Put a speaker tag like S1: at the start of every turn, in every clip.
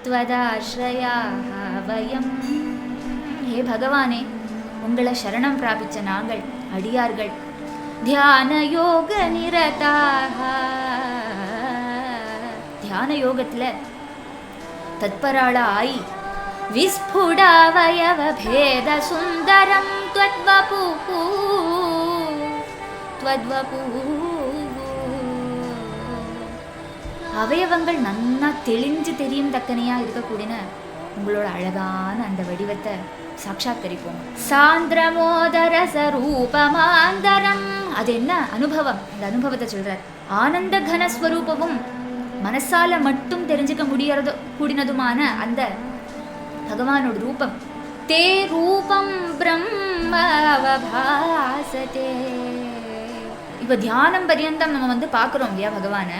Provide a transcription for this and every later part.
S1: त्वदाश्रयाः वयम्. हे பகவானே, உங்களை சரணம் பிராபிச்ச நாங்கள் அடியார்கள் தியான யோக நிரதாக, தியான யோகத்துல தத்பராளா ஆயி விஸ்புடாவயவ பேத சுந்தரம் த்வத்வபு அவயவங்கள் நன்னா தெளிஞ்சு தெரியும் தக்கனையா இருக்கக்கூடியன உங்களோட அழகான அந்த வடிவத்தை சாட்சாத்கரிப்போம். சாந்திரமோதர சரூபமாந்தரம், அது என்ன அனுபவம்? அந்த அனுபவத்தை சொல்றார். ஆனந்த கனஸ்வரூபமும் மனசால மட்டும் தெரிஞ்சுக்க முடியறதோ கூடினதுமான அந்த பகவானோட ரூபம். தே ரூபம் பிரம்மவபாசதே. இப்ப தியானம் பரியந்தம் நம்ம பார்க்கிறோம் இல்லையா பகவானை,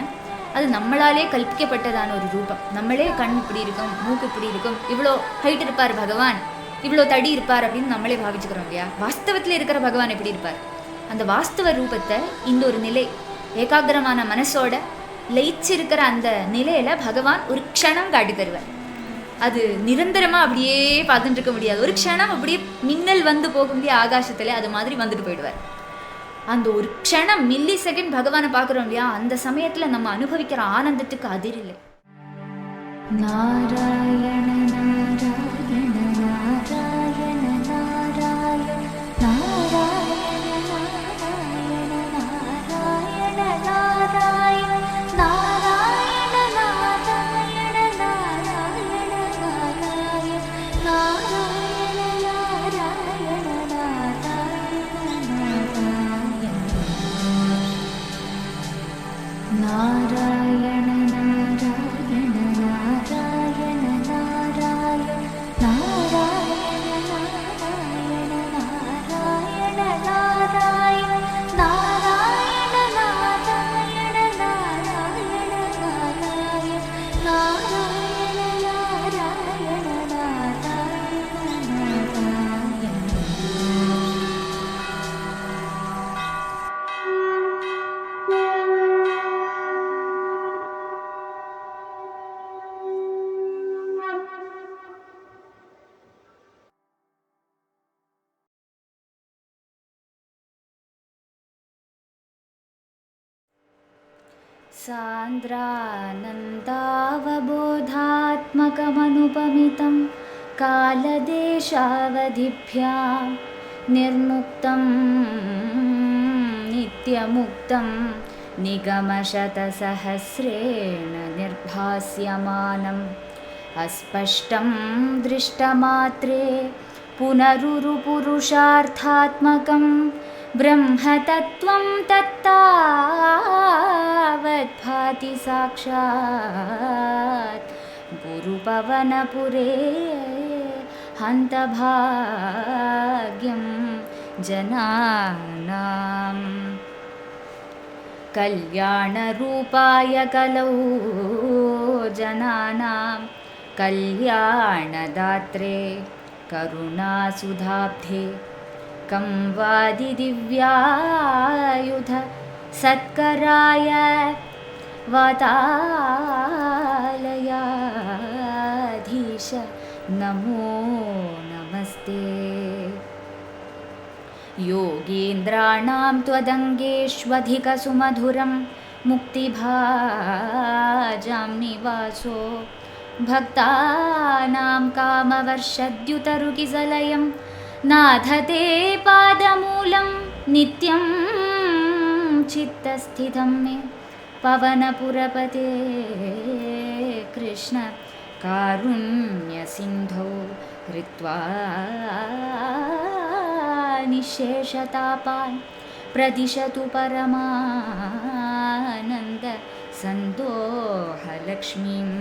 S1: அது நம்மளாலே கல்பிக்கப்பட்டதான ஒரு ரூபம். நம்மளே கண் இப்படி இருக்கும், மூக்கு இப்படி இருக்கும், இவ்வளோ ஹைட் இருப்பார் பகவான், இவ்வளோ தடி இருப்பார் அப்படின்னு நம்மளே பாவிச்சுக்கிறோம் இல்லையா. வாஸ்தவத்தில் இருக்கிற பகவான் எப்படி இருப்பார்? அந்த வாஸ்தவ ரூபத்தை இந்த ஒரு நிலை ஏகாகிரமான மனசோட லயிச்சிருக்கிற அந்த நிலையில பகவான் ஒரு க்ஷணம் காட்டி தருவார். அது நிரந்தரமா அப்படியே பார்த்துட்டு இருக்க முடியாது. ஒரு க்ஷணம் அப்படியே மின்னல் வந்து போக முடிய ஆகாசத்துல அது மாதிரி வந்துட்டு போயிடுவார். அந்த ஒரு க்ஷணம் மில்லி செகண்ட் பகவானை பார்க்குறோம் இல்லையா, அந்த சமயத்துல நம்ம அனுபவிக்கிற ஆனந்தத்துக்கு அதிர் இல்லை. நாராயண நாராயண நாராயண நாராயண நாராயண நாராயண நாராயண நாராயண நாராயண நாராயண நாராயண நாராயண நாராயண सान्द्रानन्दावबोधात्मकमनुपमितं कालदेशावधिभ्यां निर्मुक्तं नित्यमुक्तं निगमशतसहस्रेण निर्भास्यमानम् अस्पष्टं दृष्टमात्रे पुनरुरुपुरुषार्थात्मकं ब्रह्मतत्त्वं तत्तावद्भाति साक्षात् गुरुपवनपुरे हन्तभाग्यं जनानाम् कल्याणरूपाय कलौ जनानां कल्याणदात्रे करुणासुधाब्धे कं वादिदिव्यायुध सत्कराय वातालयाधीश नमो नमस्ते। योगीन्द्राणां त्वदङ्गेष्वधिकसुमधुरं मुक्तिभाजां निवासो भक्तानां कामवर्षद्युतरुकिसलयं नाधते पादमूलं नित्यं चित्तस्थितं मे पवनपुरपते कृष्ण कारुण्यसिन्धौ हृत्वा निःशेषतापान् प्रदिशतु परमानन्द सन्दोहलक्ष्मीम्।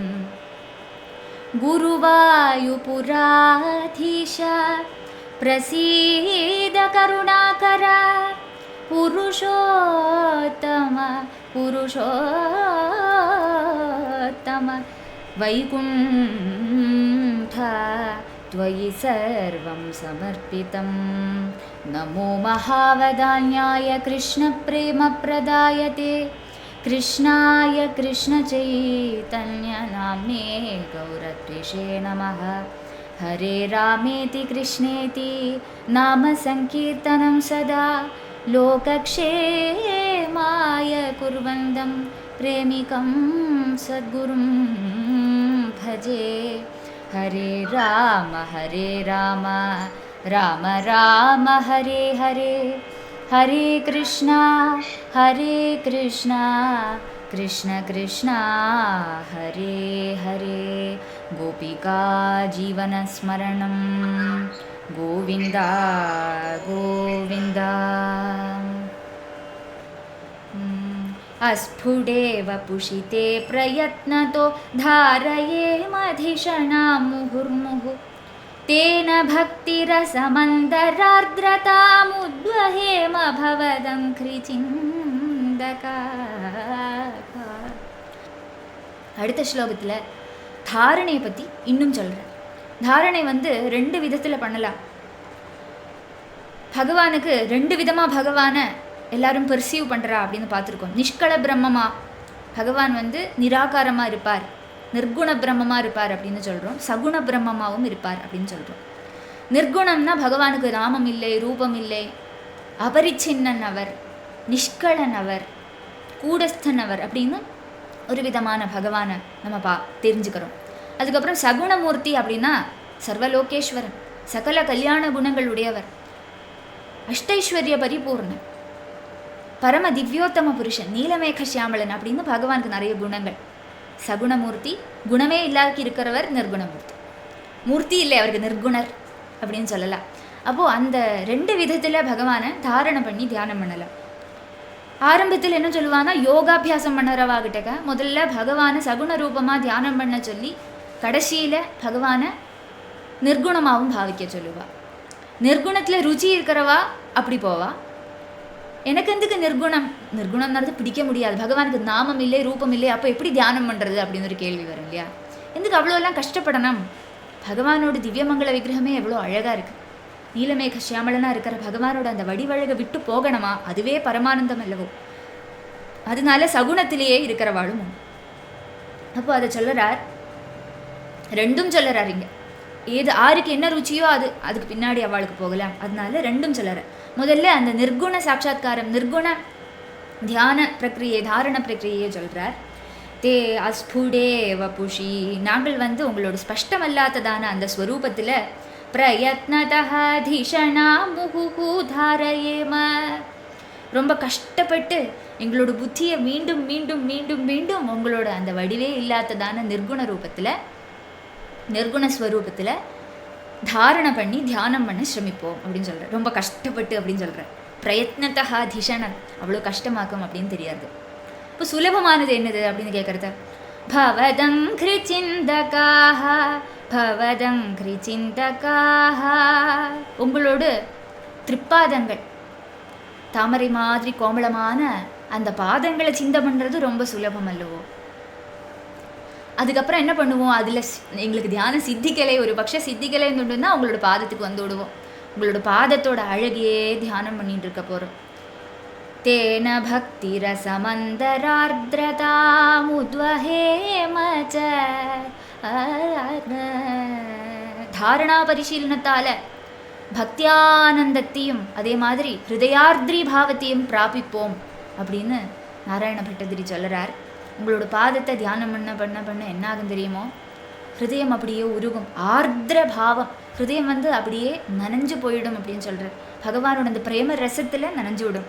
S1: गुरुवायुपुराधीश प्रसीद करुणाकर पुरुषोत्तम पुरुषोत्तम वैकुण्ठ त्वयि सर्वं समर्पितं। नमो महावदान्याय कृष्णप्रेमप्रदायते कृष्णाय कृष्णचैतन्यनाम्ने गौरत्रिषे नमः। हरे रामेति कृष्णेति नाम संकीर्तनं सदा लोकक्षेमाय कुर्वन्तं प्रेमिकं सद्गुरुं भजे। हरे राम राम राम हरे हरे, हरे कृष्णा कृष्ण कृष्णा हरे हरे। गोपिका जीवनस्मरणं गोविन्द गोविन्द। अस्फुटेव पुषिते प्रयत्नतो धारये मधिषणां मुहुर्मुहुः। तेन भक्तिरसमन्दरार्द्रतामुद्वहेम भवदङ्घ्रिचिन्दका। அடுத்த ஸ்லோகத்தில் தாரணையை பற்றி இன்னும் சொல்கிறேன். தாரணை ரெண்டு விதத்தில் பண்ணலாம். பகவானுக்கு ரெண்டு விதமாக பகவானை எல்லாரும் பெர்சீவ் பண்ணுறா அப்படின்னு பார்த்துருக்கோம். நிஷ்கள பிரம்மமா பகவான் நிராகாரமாக இருப்பார், நிர்குண பிரம்மமாக இருப்பார் அப்படின்னு சொல்கிறோம். சகுண பிரம்மமாகவும் இருப்பார் அப்படின்னு சொல்கிறோம். நிர்குணம்னா பகவானுக்கு நாமம் இல்லை, ரூபம் இல்லை, அபரிச்சின்னன் அவர், நிஷ்களன் அவர், கூடஸ்தன் அவர் அப்படின்னு ஒரு விதமான பகவானை நம்ம தெரிஞ்சுக்கிறோம். அதுக்கப்புறம் சகுணமூர்த்தி அப்படின்னா சர்வலோகேஸ்வரன், சகல கல்யாண குணங்கள் உடையவர், அஷ்டைஸ்வர்ய பரிபூர்ணன், பரம திவ்யோத்தம புருஷன், நீலமேக சியாமளன் அப்படின்னு பகவானுக்கு நிறைய குணங்கள். சகுணமூர்த்தி, குணமே இல்லாத இருக்கிறவர் நிர்குணமூர்த்தி. மூர்த்தி இல்லை, அவருக்கு நிர்குணர் அப்படின்னு சொல்லலாம். அப்போது அந்த ரெண்டு விதத்தில் பகவானை தாரணை பண்ணி தியானம் பண்ணலாம். ஆரம்பத்தில் என்ன சொல்லுவாங்க, யோகாபியாசம் பண்ணுறவாகிட்டக்க முதல்ல பகவானை சகுண ரூபமாக தியானம் பண்ண சொல்லி கடைசியில் பகவானை நிர்குணமாகவும் பாவிக்க சொல்லுவா. நிர்குணத்தில் ருச்சி இருக்கிறவா அப்படி போவா. எனக்கு எதுக்கு நிர்குணம்ன்றது பிடிக்க முடியாது, பகவானுக்கு நாமம் இல்லை, ரூபம் இல்லை, அப்போ எப்படி தியானம் பண்ணுறது அப்படின்னு ஒரு கேள்வி வரும் இல்லையா? எதுக்கு அவ்வளோலாம் கஷ்டப்படணும்? பகவானோட திவ்யமங்கள விக்கிரகமே எவ்வளோ அழகாக இருக்குது. நீலமேக சியாமளனாக இருக்கிற பகவானோட அந்த வடிவழகை விட்டு போகணுமா? அதுவே பரமானந்தம் அல்லவோ. அதனால சகுணத்திலேயே இருக்கிறவாளும். அப்போ அதை சொல்லுறார், ரெண்டும் சொல்லுறார் இங்கே. ஏது ஆருக்கு என்ன ருச்சியோ அதுக்கு பின்னாடி அவளுக்கு போகலாம். அதனால ரெண்டும் சொல்லுறார். முதல்ல அந்த நிர்குண சாட்சா்காரம், நிர்குண தியான பிரக்ரியை, தாரண பிரக்ரியை சொல்கிறார். தே அஸ்புடே வபுஷி, நாங்கள் உங்களோட ஸ்பஷ்டமல்லாததான அந்த ஸ்வரூபத்தில் பிரயத்னதஹ தீஷணா முஹுஹு தாரயேம, ரொம்ப கஷ்டப்பட்டு எங்களோட புத்தியை மீண்டும் மீண்டும் மீண்டும் மீண்டும் உங்களோட அந்த வடிவே இல்லாததான நிர்குண ரூபத்தில், நிர்குண ஸ்வரூபத்தில் தாரணை பண்ணி தியானம் பண்ண சிரமிப்போம் அப்படின்னு சொல்கிறேன். ரொம்ப கஷ்டப்பட்டு அப்படின்னு சொல்கிறேன். பிரயத்னத்தா திஷணன், அவ்வளோ கஷ்டமாக்கும் அப்படின்னு தெரியாது. இப்போ சுலபமானது என்னது அப்படின்னு கேட்குறது, பவதங்கிரி சிந்தகாஹ பவதங்கிரி சிந்தகாஹ, உங்களோட திரிப்பாதங்கள், தாமரை மாதிரி கோமளமான அந்த பாதங்களை சிந்தை பண்ணுறது ரொம்ப சுலபம் அல்லவோ. அதுக்கப்புறம் என்ன பண்ணுவோம், அதில் எங்களுக்கு தியானம் சித்திக்கலை, ஒரு பட்ச சித்திக்கலைன்னு உண்டுன்னா உங்களோட பாதத்துக்கு விடுவோம். உங்களோட பாதத்தோட அழகையே தியானம் பண்ணிட்டு இருக்க போகிறோம். தேன பக்தி ரசமந்தரார்த்ரதாமுத்வஹேமச, தாரணா பரிசீலனத்தால் பக்தியானந்தத்தையும் அதே மாதிரி ஹிருதயார்த்ரி பாவத்தையும் பிராபிப்போம் அப்படின்னு நாராயண பட்டதிரி சொல்கிறார். உங்களோட பாதத்தை தியானம் பண்ண பண்ண பண்ண என்ன ஆகும் தெரியுமோ, ஹிருதயம் அப்படியே உருகும். ஆர்திர பாவம், ஹிருதயம் அப்படியே நனைஞ்சு போயிடும் அப்படின்னு சொல்கிறார். பகவானோட அந்த பிரேம ரசத்தில் நனைஞ்சு விடும்,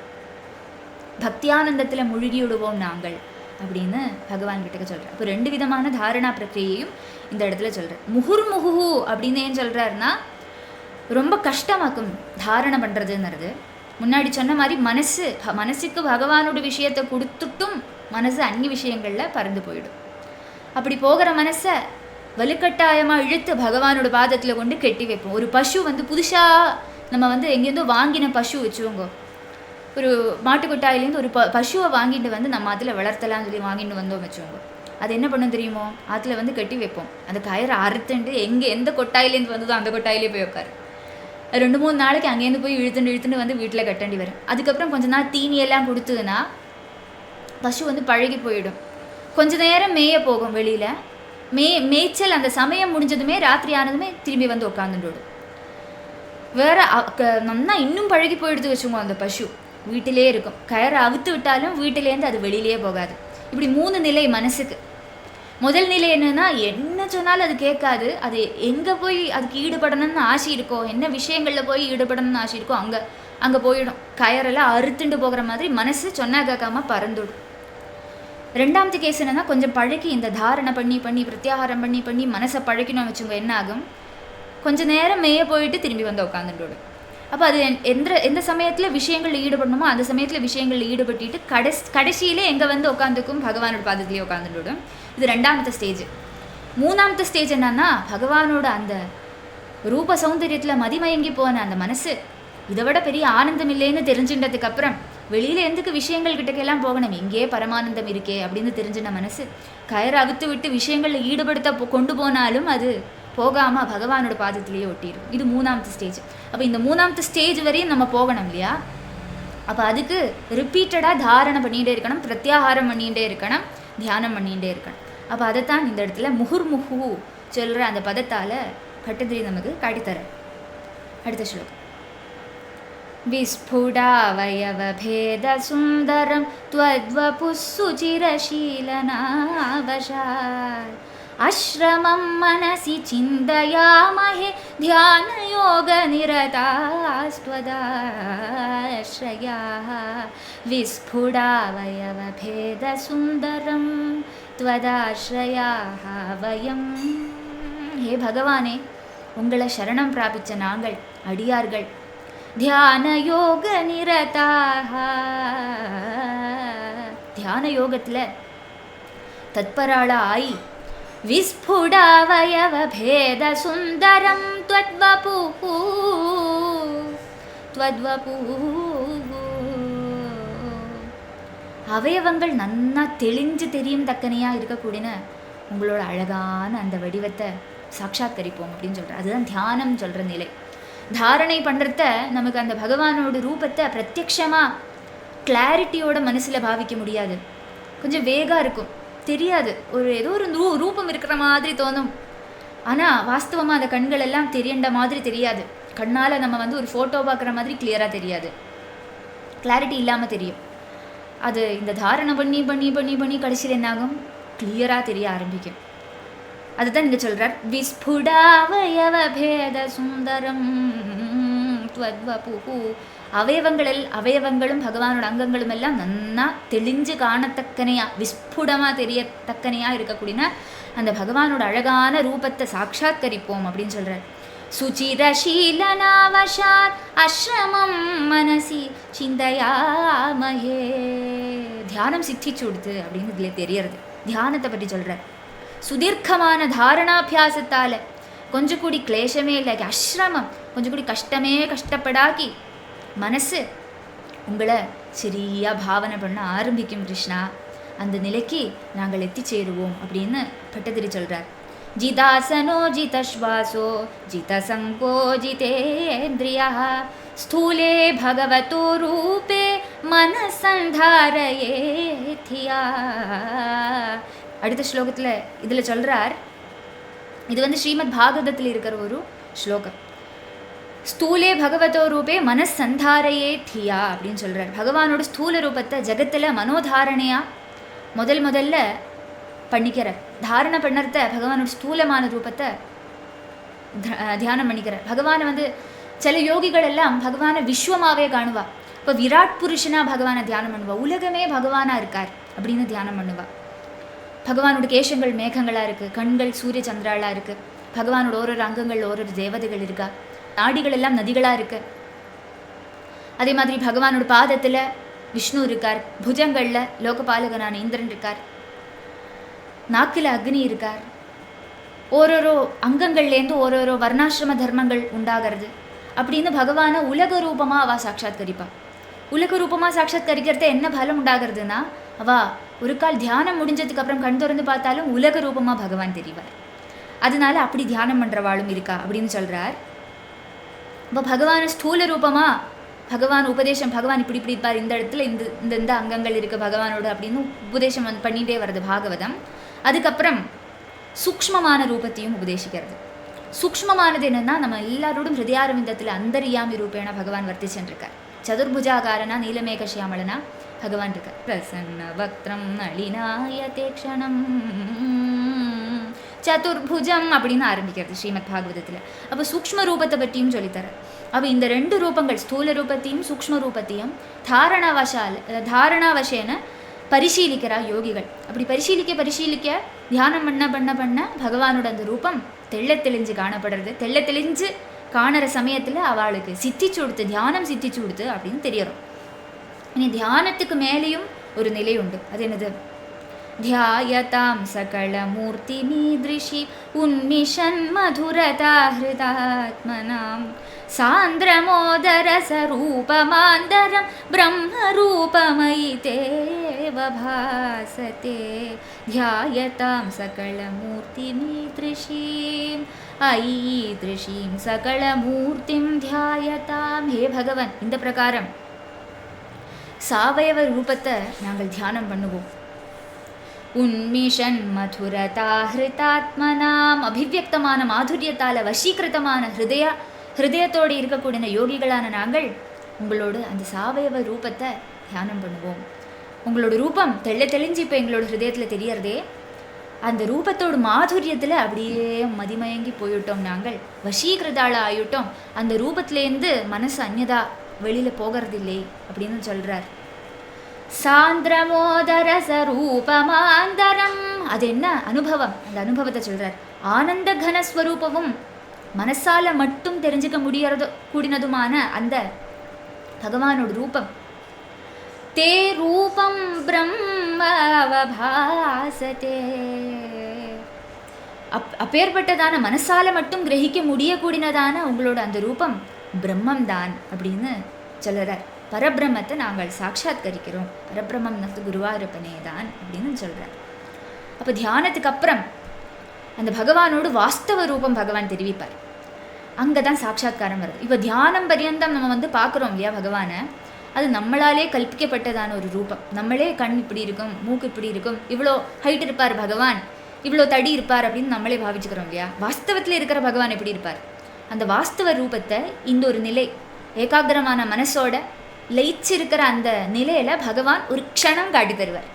S1: பக்தியானந்தத்தில் முழுகி விடுவோம் நாங்கள் அப்படின்னு பகவான் கிட்ட சொல்கிறார். இப்போ ரெண்டு விதமான தாரணா பிரக்ரியையும் இந்த இடத்துல சொல்கிறார். முகுர்முகு அப்படின்னு ஏன் சொல்கிறாருன்னா, ரொம்ப கஷ்டமாக்கும் தாரணை பண்ணுறதுங்கிறது. முன்னாடி சொன்ன மாதிரி மனசுக்கு பகவானோட விஷயத்தை கொடுத்துட்டும் மனசு அந்நிய விஷயங்களில் பறந்து போயிடும். அப்படி போகிற மனசை வலுக்கட்டாயமாக இழுத்து பகவானோட பாதத்தில் கொண்டு கெட்டி வைப்போம். ஒரு பசு புதுசாக நம்ம எங்கேருந்தோ வாங்கின பசு வச்சுவோங்க, ஒரு மாட்டுக்கொட்டாயிலேருந்து ஒரு பசுவை வாங்கிட்டு நம்ம அதில் வளர்த்தலாம்னு சொல்லி வாங்கிட்டு வந்தோம் வச்சுவோங்க. அது என்ன பண்ணும் தெரியுமோ, அதில் கட்டி வைப்போம். அந்த கயிறை அறுத்துண்டு எந்த கொட்டாயிலேருந்து வந்ததோ அந்த கொட்டாயிலே போய் உட்காரு. 2-3 நாளைக்கு அங்கேருந்து போய் இழுத்துட்டு வீட்டில் கட்டண்டி வரும். அதுக்கப்புறம் கொஞ்ச நாள் தீனியெல்லாம் கொடுத்ததுன்னா பசு வந்து பழகி போயிடும். கொஞ்ச நேரம் மேய போகும் வெளியில். மேய்ச்சல் அந்த சமயம் முடிஞ்சதுமே, ராத்திரி ஆனதுமே திரும்பி வந்து உட்காந்துடும். வேறு நன்னா இன்னும் பழகி போயிடுது வச்சுக்கோங்க. அந்த பசு வீட்டிலே இருக்கும். கயரை அவுத்து விட்டாலும் வீட்டிலேருந்து அது வெளியிலே போகாது. இப்படி 3 நிலை மனசுக்கு. முதல் நிலை என்னன்னா, என்ன சொன்னாலும் அது கேட்காது. அது எங்கே போய் அதுக்கு ஈடுபடணும்னு ஆசை இருக்கோ, என்ன விஷயங்களில் போய் ஈடுபடணும்னு ஆசை இருக்கோ அங்கே போயிடும். கயரெல்லாம் அறுத்துண்டு போகிற மாதிரி மனசு சொன்னா கேட்காம பறந்துடும். 2வது கேஸ் என்னன்னா, கொஞ்சம் பழகி இந்த தாரணை பண்ணி பிரத்யாகாரம் பண்ணி மனசை பழக்கணும் வச்சுங்க. என்ன ஆகும், கொஞ்சம் நேரம் மேய போயிட்டு திரும்பி வந்து உட்காந்துட்டு. அப்போ அது எந்த சமயத்தில் விஷயங்களில் ஈடுபடணுமோ அந்த சமயத்தில் விஷயங்களில் ஈடுபட்டுட்டு கடைசியிலே எங்கே வந்து உட்காந்துக்கும், பகவானோட பாதத்திலே உட்காந்துடும். இது 2வது ஸ்டேஜ். 3வது ஸ்டேஜ் என்னன்னா, பகவானோட அந்த ரூப சௌந்தரியத்தில் மதிமயங்கி போன அந்த மனசு இதை விட பெரிய ஆனந்தம் இல்லைன்னு தெரிஞ்சுட்டதுக்கு அப்புறம் வெளியில் எதுக்கு விஷயங்கள் கிட்டக்கெல்லாம் போகணும், இங்கே பரமானந்தம் இருக்கே அப்படின்னு தெரிஞ்சின மனசு கயிறு அவித்து விட்டு விஷயங்களில் ஈடுபடுத்த கொண்டு போனாலும் அது போகாமல் பகவானோட பாதத்திலேயே ஒட்டிடும். இது 3வது ஸ்டேஜ். அப்போ இந்த 3வது ஸ்டேஜ் வரையும் நம்ம போகணும் இல்லையா? அப்போ அதுக்கு ரிப்பீட்டடாக தாரணை பண்ணிகிட்டே இருக்கணும், பிரத்யாகாரம் பண்ணிகிட்டே இருக்கணும், தியானம் பண்ணிகிட்டே இருக்கணும். அப்போ அதைத்தான் இந்த இடத்துல முகுர்முகு சொல்கிற அந்த பதத்தால் பட்டதிரி நமக்கு காட்டித்தர. அடுத்த ஸ்லோகம். विस्फुटावयवभेदसुन्दरं त्वद्वपुःसुचिरशीलनावशात् आश्रमं मनसि चिन्तयामहे ध्यानयोगनिरतास्त्वदाश्रयाः विस्फुटावयवभेदसुन्दरं त्वदाश्रयाः वयं. हे भगवाने, உங்களை சரணம் பிராபிச்ச நாங்கள் அடியார்கள் தியான யோக நிரதாக, தியான யோகத்தில் தத்பராளா ஆயி விஸ்புடாவயவ பேத சுந்தரம் த்வத்வபு அவயவங்கள் நன்னா தெளிஞ்சு தெரியும் தக்கனையாக இருக்கக்கூடிய உங்களோட அழகான அந்த வடிவத்தை சாட்சாத்கரிப்போம் அப்படின்னு சொல்கிறேன். அதுதான் தியானம் சொல்கிற நிலை. தாரணை பண்ணுறத நமக்கு அந்த பகவானோட ரூபத்தை பிரத்யக்ஷமாக கிளாரிட்டியோட மனசில் பாவிக்க முடியாது. கொஞ்சம் வேகாக இருக்கும், தெரியாது, ஏதோ ஒரு ரூபம் இருக்கிற மாதிரி தோணும். ஆனால் வாஸ்தவமாக அந்த கண்கள் எல்லாம் தெரியண்ட மாதிரி தெரியாது. கண்ணால் நம்ம ஒரு ஃபோட்டோ பார்க்குற மாதிரி கிளியராக தெரியாது, கிளாரிட்டி இல்லாமல் தெரியும். அது இந்த தாரணை பண்ணி பண்ணி பண்ணி பண்ணி கடைசியில் என்னாகும், கிளியராக தெரிய ஆரம்பிக்கும். அதுதான் இங்கே சொல்கிறார், விஸ்புடாவயவ பேத சுந்தரம் த்வத்வபு. அவயவங்களும் பகவானோட அங்கங்களும் எல்லாம் நன்னா தெளிஞ்சு காணத்தக்கனையா, விஸ்புடமாக தெரியத்தக்கனையா இருக்கக்கூடிய அந்த பகவானோட அழகான ரூபத்தை சாட்சாத்கரிப்போம் அப்படின்னு சொல்கிறார். சுச்சிரசீலனாவசாத் அஸ்ரமம் மனசி சிந்தையாமயே. தியானம் சித்திச்சு கொடுத்து அப்படின்னு இதில் தெரியறது. தியானத்தை பற்றி சொல்கிறார். சுதீர்க்கமான தாரணாபியாசத்தால் கொஞ்சம் கூடி கிளேஷமே இல்லை, அஸ்ரமம் கொஞ்சம் கூடி கஷ்டப்படாக்கி மனசு உங்களை சரியாக பாவனை பண்ண ஆரம்பிக்கும் கிருஷ்ணா. அந்த நிலைக்கு நாங்கள் எத்தி சேருவோம் அப்படின்னு பட்டதிரி சொல்கிறார். ஜிதாசனோ ஜிதஸ்வாசோ ஜிதசங்கோ ஜிதேந்திரியா ஸ்தூலே பகவதோ ரூபே மனசந்தாரயே தியா. அடுத்த ஸ்லோகத்தில் இதில் சொல்கிறார், இது ஸ்ரீமத் பாகவதத்தில் இருக்கிற ஒரு ஸ்லோகம். ஸ்தூலே பகவதோ ரூபே மனசந்தாரையே தியா அப்படின்னு சொல்கிறார். பகவானோட ஸ்தூல ரூபத்தை ஜகத்தில் மனோதாரணையாக முதல்ல பண்ணிக்கிறார். தாரணை பண்ணுறத பகவானோட ஸ்தூலமான ரூபத்தை தியானம் பண்ணிக்கிறார். பகவானை சில யோகிகள் எல்லாம் பகவானை விஸ்வமாகவே காணுவா. இப்போ விராட் புருஷனாக பகவானை தியானம் பண்ணுவா, உலகமே பகவானாக இருக்கார் அப்படின்னு தியானம் பண்ணுவா. பகவானோட கேசங்கள் மேகங்களாக இருக்குது, கண்கள் சூரிய சந்திராளாக இருக்குது, பகவானோட ஓரொரு அங்கங்கள் ஓரொரு தேவதைகள் இருக்கா, நாடிகள் எல்லாம் நதிகளாக இருக்குது. அதே மாதிரி பகவானோட பாதத்தில் விஷ்ணு இருக்கார், புஜங்களில் லோகபாலகனான இந்திரன் இருக்கார், நாக்கில் அக்னி இருக்கார். ஓரோரோ அங்கங்கள்லேருந்து ஓரோரோ வர்ணாசிரம தர்மங்கள் உண்டாகிறது அப்படின்னு பகவானை உலக ரூபமாக அவள் சாட்சாத்கரிப்பா. உலக ரூபமாக சாட்சாத்கரிக்கிறத என்ன பலம் உண்டாகிறதுனா, அவள் ஒரு கால் தியானம் முடிஞ்சதுக்கு அப்புறம் கண் திறந்து பார்த்தாலும் உலக ரூபமாக பகவான் தெரிவார். அதனால அப்படி தியானம் பண்ணுறவாளும் இருக்கா அப்படின்னு சொல்கிறார். இப்போ பகவானை ஸ்தூல ரூபமாக பகவான் உபதேசம், பகவான் இப்படி இப்படி இருப்பார், இந்த இடத்துல இந்த அங்கங்கள் இருக்குது பகவானோட அப்படின்னு உபதேசம் பண்ணிகிட்டே வருது பாகவதம். அதுக்கப்புறம் சூக்ஷ்மமான ரூபத்தையும் உபதேசிக்கிறது. சூக்ஷ்மமானது என்னென்னா, நம்ம எல்லாரோடும் ஹிருதயாரவிந்தத்தில் அந்தரியாமி ரூபேண பகவான் வர்த்திச்சுருக்கார். சதுர்புஜாகாரனா நீலமேக சியாமலனா பகவான் இருக்கார். பிரசன்ன வக்திரம் நளினாயதே க்ஷணம் சதுர்புஜம் அப்படின்னு ஆரம்பிக்கிறது ஸ்ரீமத் பாகவதத்தில். அப்போ சூக்ஷ்ம ரூபத்தை பற்றியும் சொல்லித்தரார். அப்போ இந்த 2 ரூபங்கள், ஸ்தூல ரூபத்தையும் சூக்ஷ்ம ரூபத்தையும் தாரணாவசேன பரிசீலிக்கிறா யோகிகள். அப்படி பரிசீலிக்க தியானம் பண்ண பகவானோட அந்த ரூபம் தெளிஞ்சு காணப்படுறது. தெளிஞ்சு காணுற சமயத்தில் அவளுக்கு சித்திச்சு கொடுத்து, தியானம் சித்திச்சு கொடுத்து அப்படின்னு தெரியறோம். இனி தியானத்துக்கு மேலேயும் ஒரு நிலை உண்டு. அது என்னது? தியாயதாம் சகல மூர்த்தி மீதிருஷி உன்மிஷன் மதுரதா ஹிருதாத்மனாம் சாந்திரமோதரசரூபமாந்தரம் பிரம்மரூபமயி தேவ பாசதே தியாயதாம் சகலமூர்த்திமீதೃಶீம் ஐதೃಶீம் சகலமூர்த்திம் தியாயதாம். ஹே பகவன், இந்த பிரகாரம் சாவயவ ரூபத்தை நாங்கள் தியானம் பண்ணுவோம். உன்மிஷன் மதுரதா ஹிருதாத்மனாம், அபிவியக்தமான மாதுரியத்தால் வசீகிருத்தமான ஹிருதயத்தோடு இருக்கக்கூடிய யோகிகளான நாங்கள் உங்களோட அந்த சாவயவ ரூபத்தை தியானம் பண்ணுவோம். உங்களோட ரூபம் தெளிஞ்சு இப்போ எங்களோட ஹிருதயத்தில் தெரியறதே, அந்த ரூபத்தோட மாதுரியத்தில் அப்படியே மதிமயங்கி போயிட்டோம், நாங்கள் வசீகிருதாள ஆயிட்டோம். அந்த ரூபத்திலேருந்து மனசு அந்நதா வெளியில் போகிறதில்லை அப்படின்னு சொல்கிறார். சாந்திரமோதரசரூபமாந்தரம், அது என்ன அனுபவம்? அந்த அனுபவத்தை சொல்கிறார். ஆனந்த கனஸ்வரூபமும் மனசால மட்டும் தெரிஞ்சுக்க முடியறதோ கூடினதுமான அந்த பகவானோட ரூபம். தே ரூபம் பிரம்மவபாசதே, அப்பேற்பட்டதான மனசால மட்டும் கிரகிக்க முடியக்கூடியதான உங்களோட அந்த ரூபம் பிரம்மம் தான் அப்படின்னு சொல்கிறார். பரபிரம்மத்தை நாங்கள் சாட்சாத்கரிக்கிறோம், பரபிரம்மம் குருவாயூரப்பனே தான் அப்படின்னு சொல்கிறார். அப்போ தியானத்துக்கு அப்புறம் அந்த பகவானோடு வாஸ்தவ ரூபம் பகவான் தெரிவிப்பார். அங்கே தான் சாட்சாத்காரம் வருது. இப்போ தியானம் பரியந்தம் நம்ம பார்க்குறோம் இல்லையா பகவானை, அது நம்மளாலே கல்பிக்கப்பட்டதான ஒரு ரூபம். நம்மளே கண் இப்படி இருக்கும், மூக்கு இப்படி இருக்கும், இவ்வளோ ஹைட் இருப்பார் பகவான், இவ்வளோ தடி இருப்பார் அப்படின்னு நம்மளே பாவிச்சுக்கிறோம் இல்லையா. வாஸ்தவத்தில் இருக்கிற பகவான் எப்படி இருப்பார்? அந்த வாஸ்தவ ரூபத்தை இந்த ஒரு நிலை, ஏகாகிரமான மனசோட லயிச்சிருக்கிற அந்த நிலையில் பகவான் ஒரு க்ஷணம் காட்டி தருவார்.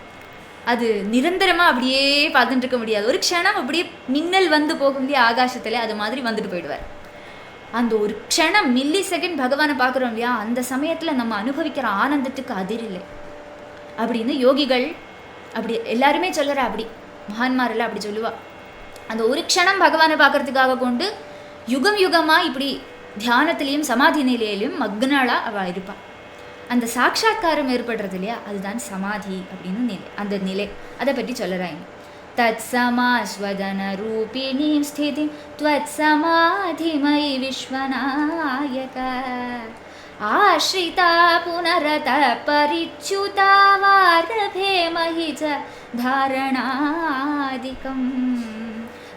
S1: அது நிரந்தரமாக அப்படியே பார்த்துட்டு இருக்க முடியாது. ஒரு க்ஷணம் அப்படியே மின்னல் வந்து போகும் இல்லையா ஆகாசத்தில், அது மாதிரி வந்துட்டு போயிடுவார். அந்த ஒரு க்ஷணம் மில்லி செகண்ட் பகவானை பார்க்குறோம் இல்லையா, அந்த சமயத்தில் நம்ம அனுபவிக்கிற ஆனந்தத்துக்கு அதிரில்லை அப்படின்னு யோகிகள் அப்படி எல்லாருமே சொல்லுற, அப்படி மகான்மாரெல்லாம் அப்படி சொல்லுவா. அந்த ஒரு க்ஷணம் பகவானை பார்க்கறதுக்காக கொண்டு யுகம் யுகமாக இப்படி தியானத்திலையும் சமாதி நிலையிலையும் மக்னாளாக அவள் இருப்பாள். அந்த சாட்சாத்காரம் ஏற்படுறது இல்லையா, அதுதான் சமாதி அப்படின்னு நிலை. அந்த நிலை அதை பற்றி சொல்லுறாங்க. தத் சமாஸ்வதன ரூபிணீம் ஸ்திதிம் த்வத் சமாதிமயி விஸ்வநாயக ஆஸ்ரிதா புனரத பரிச்யுதா வாரபே மஹி ச தாரணாதிகம்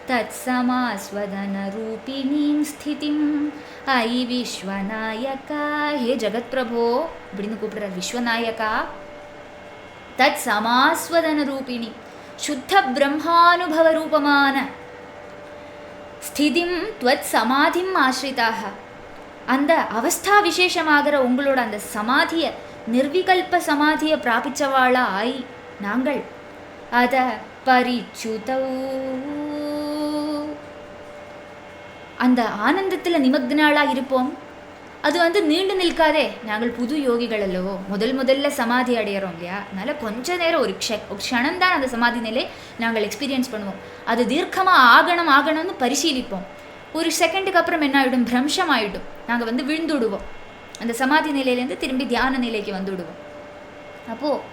S1: தத் சமாஸ்வதன ரூபிணீம் ஸ்திதிம் ஐ விஸ்வநாயகா. ஹே ஜகத் பிரபோ அப்படின்னு கூப்பிடுறார். விஸ்வநாயகா தத் சமாஸ்வதன ரூபிணி, சுத்த பிரம்மானுபவ ரூபமான ஸ்திதிம் த்வத் சமாதிம் ஆஸ்ரிதாக, அந்த அவஸ்தா விசேஷமாகிற உங்களோட அந்த சமாதியை, நிர்விகல்ப சமாதியை பிராபிச்சவாளா ஆய் நாங்கள் அத பரிச்சுதௌ, அந்த ஆனந்தத்தில் நிமக்னாளாக இருப்போம். அது நீண்டு நிற்காதே. நாங்கள் புது யோகிகள் அல்லவோ, முதல்ல சமாதி அடையிறோம் இல்லையா, அதனால் கொஞ்ச நேரம் ஒரு க்ஷணம்தான் அந்த சமாதி நிலை நாங்கள் எக்ஸ்பீரியன்ஸ் பண்ணுவோம். அது தீர்க்கமாக ஆகணும்னு பரிசீலிப்போம். ஒரு செகண்டுக்கு அப்புறம் என்ன ஆகிடும்? பிரம்சம் ஆகிடும். நாங்கள் விழுந்துடுவோம். அந்த சமாதி நிலையிலேருந்து திரும்பி தியான நிலைக்கு வந்துவிடுவோம். அப்போது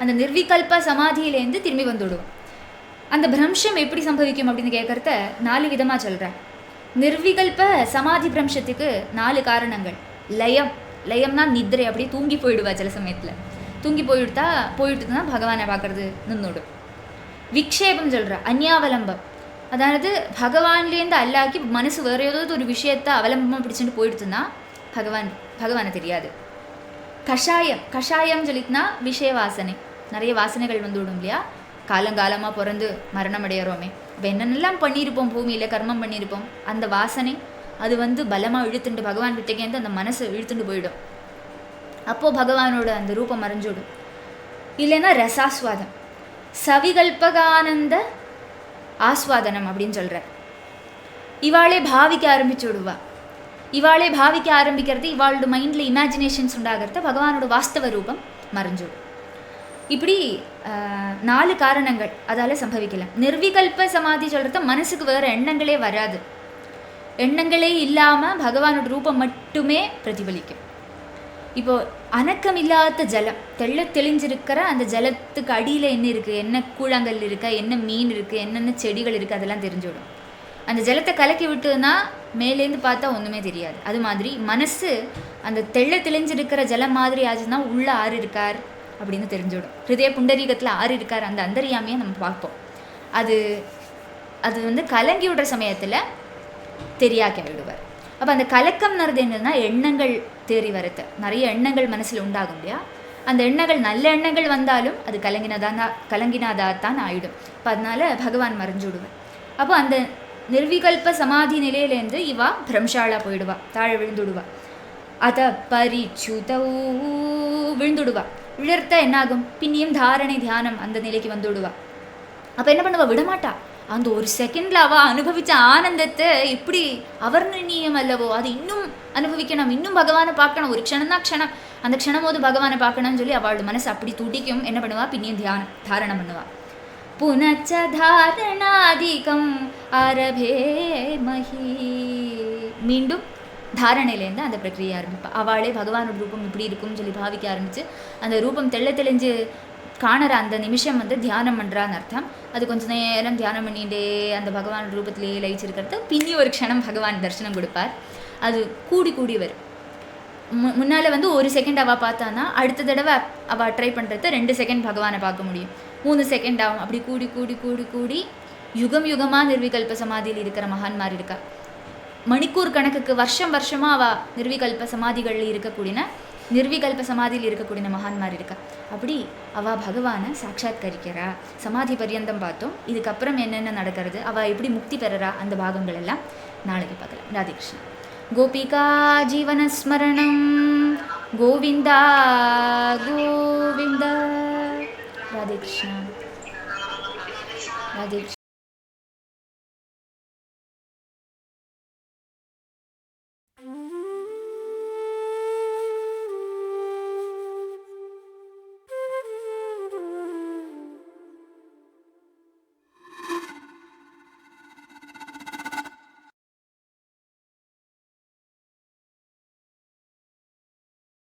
S1: அந்த நிர்விகல்ப சமாதியிலேருந்து திரும்பி வந்துவிடுவோம். அந்த பிரம்சம் எப்படி சம்பவிக்கும் அப்படின்னு கேட்குறத 4 விதமாக சொல்கிறேன். நிர்விகல்ப சமாதி பிரம்சத்துக்கு 4 காரணங்கள். லயம்னா நித்ரை, அப்படியே தூங்கி போயிடுவா. சில சமயத்தில் தூங்கி போயிட்டுனா பகவானை பார்க்கறது நின்றுடும். விக்ஷேபம் சொல்கிற அந்யாவலம்பம், அதாவது பகவான்லேருந்து அல்லாக்கி மனசு வேறு ஏதாவது ஒரு விஷயத்தை அவலம்பமாக பிடிச்சிட்டு போயிடுச்சுன்னா பகவானை தெரியாது. கஷாயம் சொல்லிட்டுனா விஷய வாசனை, நிறைய வாசனைகள் வந்து விடும் இல்லையா. காலங்காலமாக பிறந்து மரணம் அடையிறோமே, இப்போ என்னென்னலாம் பண்ணியிருப்போம், பூமியில் கர்மம் பண்ணியிருப்போம், அந்த வாசனை அது வந்து பலமாக இழுத்துண்டு பகவான் கிட்டேருந்து அந்த மனசு இழுத்துண்டு போயிடும். அப்போது பகவானோட அந்த ரூபம் மறைஞ்சிடும். இல்லைன்னா ரசாஸ்வாதம், சவிகல்பகானந்த ஆஸ்வாதனம் அப்படின்னு சொல்கிறார். இவாளே பாவிக்க ஆரம்பிச்சு விடுவா. இவாளே பாவிக்க ஆரம்பிக்கிறது, இவாளோட மைண்டில் இமேஜினேஷன்ஸ் உண்டாகிறது, பகவானோட வாஸ்தவ ரூபம் மறைஞ்சிடும். இப்படி 4 காரணங்கள் அதால் சம்பவிக்கலாம். நிர்விகல்ப சமாதி சொல்கிறத மனசுக்கு வேறு எண்ணங்களே வராது. எண்ணங்களே இல்லாமல் பகவானோட ரூபம் மட்டுமே பிரதிபலிக்கும். இப்போது அணக்கம் இல்லாத ஜலம், தெளிஞ்சிருக்கிற அந்த ஜலத்துக்கு அடியில் என்ன இருக்குது, என்ன கூழாங்கல் இருக்கா, என்ன மீன் இருக்குது, என்னென்ன செடிகள் இருக்குது, அதெல்லாம் தெரிஞ்சுவிடும். அந்த ஜலத்தை கலக்கி விட்டுன்னா மேலேருந்து பார்த்தா ஒன்றுமே தெரியாது. அது மாதிரி மனசு அந்த தெளிஞ்சிருக்கிற ஜலம் மாதிரி ஆச்சுன்னா உள்ள ஆறு இருக்கார் அப்படின்னு தெரிஞ்சுவிடும். ஹிருதய புண்டரீகத்தில் ஆறு இருக்கார், அந்த அந்தரியாமையை நம்ம பார்ப்போம். அது வந்து கலங்கி விடுற சமயத்தில் தெரியாக்கி விடுவார். அப்போ அந்த கலக்கம்ன்றது என்னன்னா எண்ணங்கள் தேறி வரது, நிறைய எண்ணங்கள் மனசில் உண்டாகும் இல்லையா. அந்த எண்ணங்கள் நல்ல எண்ணங்கள் வந்தாலும் அது கலங்கினாதான் ஆயிடும். அப்போ அதனால பகவான் மறைஞ்சு விடுவார். அப்போ அந்த நிர்விகல்ப சமாதி நிலையிலேருந்து இவா பிரம்ஷாலா போயிடுவா, தாழ விழுந்துடுவா. அதை பரிச்சுதௌ விழுந்துடுவா. விழுத்த என்னாகும், பின்னியும் தாரணை தியானம் அந்த நிலைக்கு வந்துவிடுவா. அப்போ என்ன பண்ணுவா, விடமாட்டா. அந்த ஒரு செகண்டில் அவள் அனுபவித்த ஆனந்தத்தை எப்படி அவர்ணீயம் அல்லவோ, அது இன்னும் அனுபவிக்கணும், இன்னும் பகவானை பார்க்கணும். ஒரு க்ஷணம்தான் க்ஷணம், அந்த க்ஷணம் போது பகவானை பார்க்கணும்னு சொல்லி அவளோட மனசு அப்படி துடிக்கும். என்ன பண்ணுவா, பின்னியும் தாரணம் பண்ணுவா. புனச்ச தாரணாதிகம் ஆரபே மஹி, மீண்டும் தாரணையிலேருந்து அந்த பிரக்ரியை ஆரம்பிப்பா. அவளே பகவானோட ரூபம் இப்படி இருக்கும்னு சொல்லி பாவிக்க ஆரம்பித்து அந்த ரூபம் தெளிஞ்சு காணற அந்த நிமிஷம் வந்து தியானம் பண்ணுறான்னு அர்த்தம். அது கொஞ்சம் நேரம் தியானம் பண்ணிகிட்டே அந்த பகவான் ரூபத்திலேயே லயிச்சிருக்கிறது. பின்னி ஒரு க்ஷணம் பகவான் தரிசனம் கொடுப்பார். அது கூடி வரும். முன்னால் வந்து 1 செகண்ட் அவள் பார்த்தான்னா அடுத்த தடவை அவள் ட்ரை பண்ணுறது 2 செகண்ட் பகவானை பார்க்க முடியும். 3 செகண்ட் ஆகும். அப்படி கூடி யுகமாக நிர்விகல்ப சமாதியில் இருக்கிற மகான்மார் இருக்கா. மணிக்கூர் கணக்குக்கு வருஷமாக அவள் நிர்விகல்ப சமாதிகளில் நிர்விகல்ப சமாதியில் இருக்கக்கூடிய மகான்மார் இருக்கா. அப்படி அவள் பகவானை சாட்சாத்கரிக்கிறா. சமாதி பரியந்தம் பார்த்தோம். இதுக்கப்புறம் என்னென்ன நடக்கிறது, அவள் எப்படி முக்தி பெறறா, அந்த பாகங்கள் எல்லாம் நாளைக்கு பார்க்கலாம். ராதே கிருஷ்ணா. கோபிகா ஜீவனஸ்மரணம் கோவிந்தா கோவிந்தா. ராதே கிருஷ்ணா. ராதே கிருஷ்ணா.